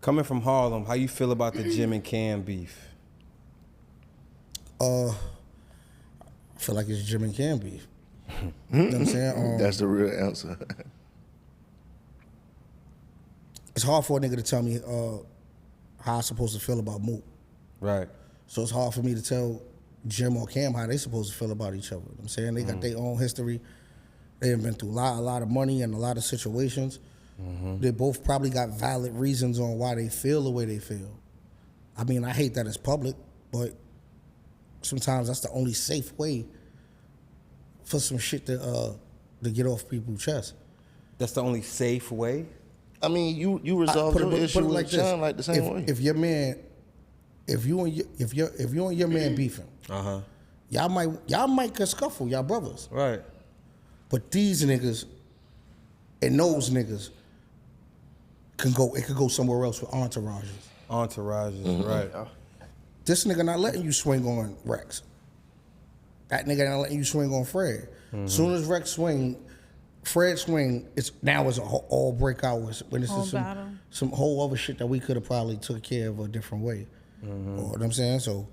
Coming from Harlem, how you feel about the Jim and Cam beef? I feel like it's Jim and Cam beef. You know what I'm saying? That's the real answer. It's hard for a nigga to tell me how I'm supposed to feel about Mook. Right. So it's hard for me to tell Jim or Cam how they supposed to feel about each other. You know what I'm saying? They got their own history. They have been through a lot of money and a lot of situations. They both probably got valid reasons on why they feel the way they feel. I mean, I hate that it's public, but sometimes that's the only safe way for some shit to get off people's chest. That's the only safe way? I mean, you resolve your issue with Sean like the same way. If your man, if you and your man beefing, y'all might could scuffle, y'all brothers. Right. But these niggas and those niggas it could go somewhere else with entourages. Right. This nigga not letting you swing on Rex. That nigga not letting you swing on Fred. Soon as Rex swing, Fred swing, it's a all breakout when this is some whole other shit that we could have probably took care of a different way. You know what I'm saying? So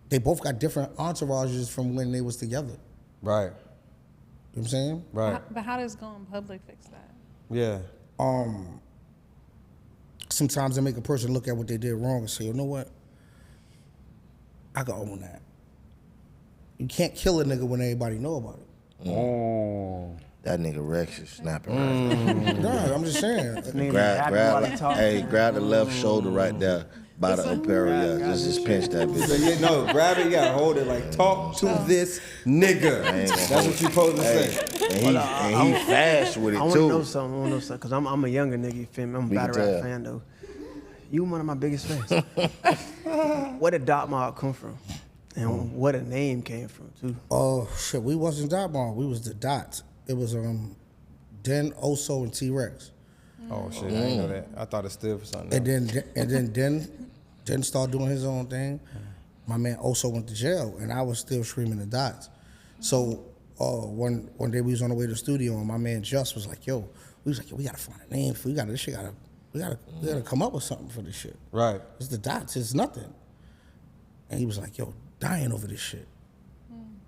they both got different entourages from when they was together. Right. You know what I'm saying? Right. But how does going public fix that? Yeah. Sometimes they make a person look at what they did wrong and say, you know what? I can own that. You can't kill a nigga when everybody know about it. Oh. That nigga Rex is snapping right Nah, I'm just saying. grab the left shoulder right there by the upper. Just pinch that bitch. So grab it, you gotta hold it like, talk to this nigga. That's what you supposed to say. And he fast with it I too. I want to know something, because I'm a younger nigga, you feel me? I'm a battle rap fan, though. You one of my biggest fans. Where did Dot Mob come from? And where the name came from, too? Oh, shit, we wasn't Dot Mob, we was the Dots. It was Den, Oso, and T-Rex. Oh shit, I didn't know that. I thought it stood for something. And then Den started doing his own thing. My man Oso went to jail, and I was still screaming the Dots. So one day we was on the way to the studio, and my man Just was like, "Yo, we gotta find a name for we gotta come up with something for this shit. Right. It's the Dots. It's nothing." And he was like, "Yo, dying over this shit."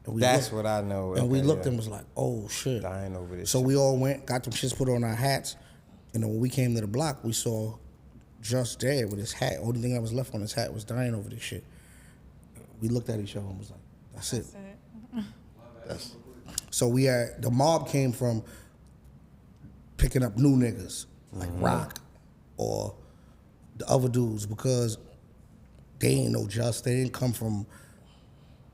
That's what I know. And we looked and was like, "Oh shit!" Dying over this. So we all went, got them shits put on our hats, and then when we came to the block, we saw Just dead with his hat. Only thing that was left on his hat was dying over this shit. We looked at each other and was like, "That's it." So we had the mob came from picking up new niggas like Rock or the other dudes because they ain't no Just. They didn't come from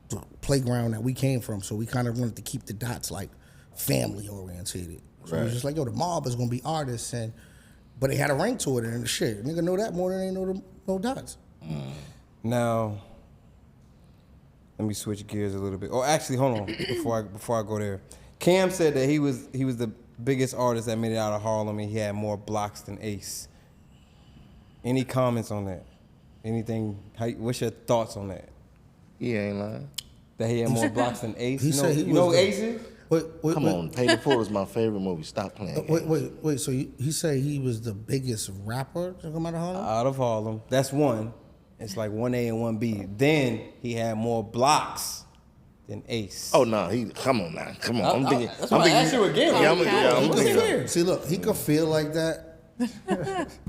the playground that we came from. So we kind of wanted to keep the Dots like family orientated. So it was just like, yo, the mob is gonna be artists, but they had a ring to it and shit. Nigga know that more than they know no Dots. Now, let me switch gears a little bit. Oh, actually, hold on before I go there. Cam said that he was the biggest artist that made it out of Harlem, and he had more blocks than Ace. Any comments on that? Anything? What's your thoughts on that? He ain't lying. That he had more blocks than Ace. He said he you know was who Ace is? Wait, Come on, Pay the Fool is my favorite movie. Stop playing. Wait. So he said he was the biggest rapper to come out of Harlem? Out of Harlem. That's one. It's like 1A and 1B. Then he had more blocks than Ace. Oh no, come on now, come on. That's why I asked you again. I'm thinking. See, look, he could feel like that.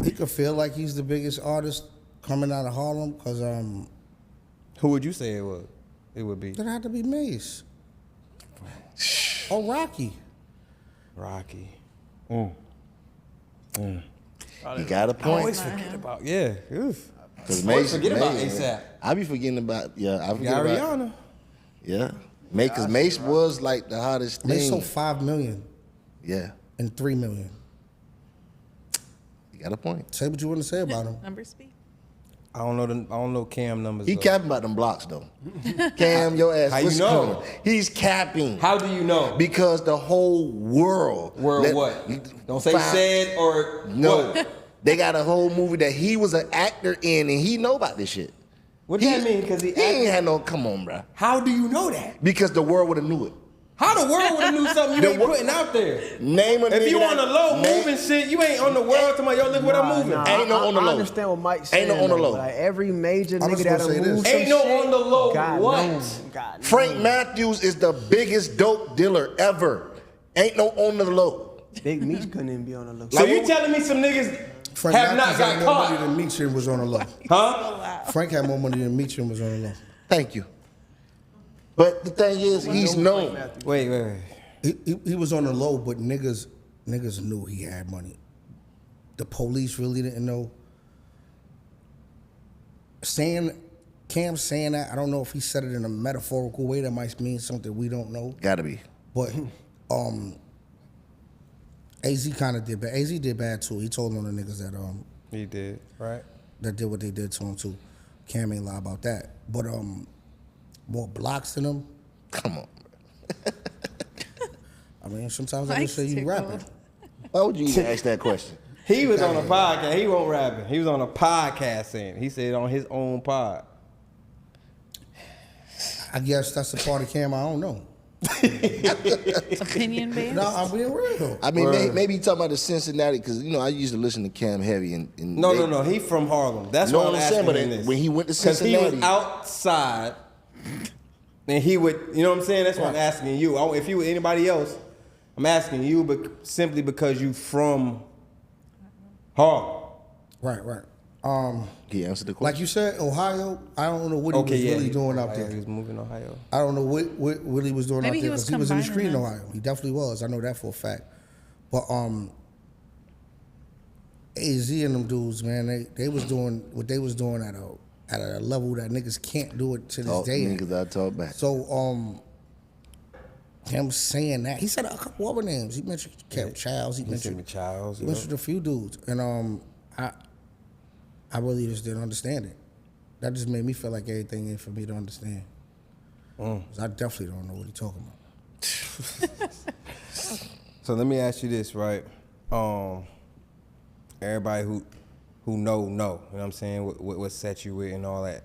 He could feel like he's the biggest artist coming out of Harlem because Who would you say it would be? It had to be Mace. Or Rocky. Rocky. You got a I point. always forget about Oof. Because Mace forget about ASAP. I be forgetting about I forget Ariana. about because Mace was like the hottest thing. Mace sold 5 million. Yeah. And 3 million. You got a point. Say what you want to say about him. Numbers speak. I don't know Cam numbers. He capping about them blocks though. Cam, your ass. How you know? Coming? He's capping. How do you know? Because the whole world. What? Don't say said or no. what? They got a whole movie that he was an actor in, and he know about this shit. What does that mean? Because he ain't had no. Come on, bro. How do you know that? Because the world would have knew it. How the world would have knew something you ain't putting out there? Name a nigga. If you on the low name- moving shit, you ain't on the world talking about, yo, look what I'm moving. Ain't no on the I low. understand what Mike's saying. Ain't no on the though. low. Like every major I was nigga gonna that'll say this. move some Ain't no shit, on the low God what? knows. God Frank knows. Matthews is the biggest dope dealer ever. Ain't no on the low. Big Meech couldn't even be on the low. So you telling me some niggas Frank have not Matthews got had more money caught? than Meech and was on the low. Huh? Frank had more money than Meech and was on the low. Thank you. But the thing is, he's known. Wait. He was on the low, but niggas knew he had money. The police really didn't know. Cam saying that, I don't know if he said it in a metaphorical way that might mean something we don't know. Gotta be. But AZ kind of did bad. AZ did bad too. He told on the niggas that He did, right? that did what they did to him too. Cam ain't lie about that. But more blocks than him. Come on. I mean, sometimes I just say you rapping. Why would you even ask that question? He was on a podcast. He won't rapping. He was on a podcast saying. He said on his own pod. I guess that's the part of Cam I don't know. Opinion based. No, I'm being real. I mean, maybe you talking about the Cincinnati, because, I used to listen to Cam heavy. And No. He from Harlem. That's what I'm asking but him this. when he went to Because he Cincinnati. was outside, and he would, you know what I'm saying? That's what I'm asking you. If you were anybody else, I'm asking you, but simply because you from Harlem. Right. He answered the Like question. you said, Ohio, I don't know what he was really doing out He there. was moving to Ohio. I don't know what he was doing Maybe out he there was because he was in the street in combining Ohio. He definitely was. I know that for a fact. But AZ and them dudes, man, they was doing what they was doing at a level that niggas can't do it to this Talk day. niggas, I talk back. So him saying that, he said a couple other names. He mentioned Kev Childs. He mentioned Childs. He mentioned a few dudes, and I really just didn't understand it. That just made me feel like everything ain't for me to understand. 'Cause I definitely don't know what he's talking about. So let me ask you this, right? Everybody who know, you know what I'm saying? What set you with and all that.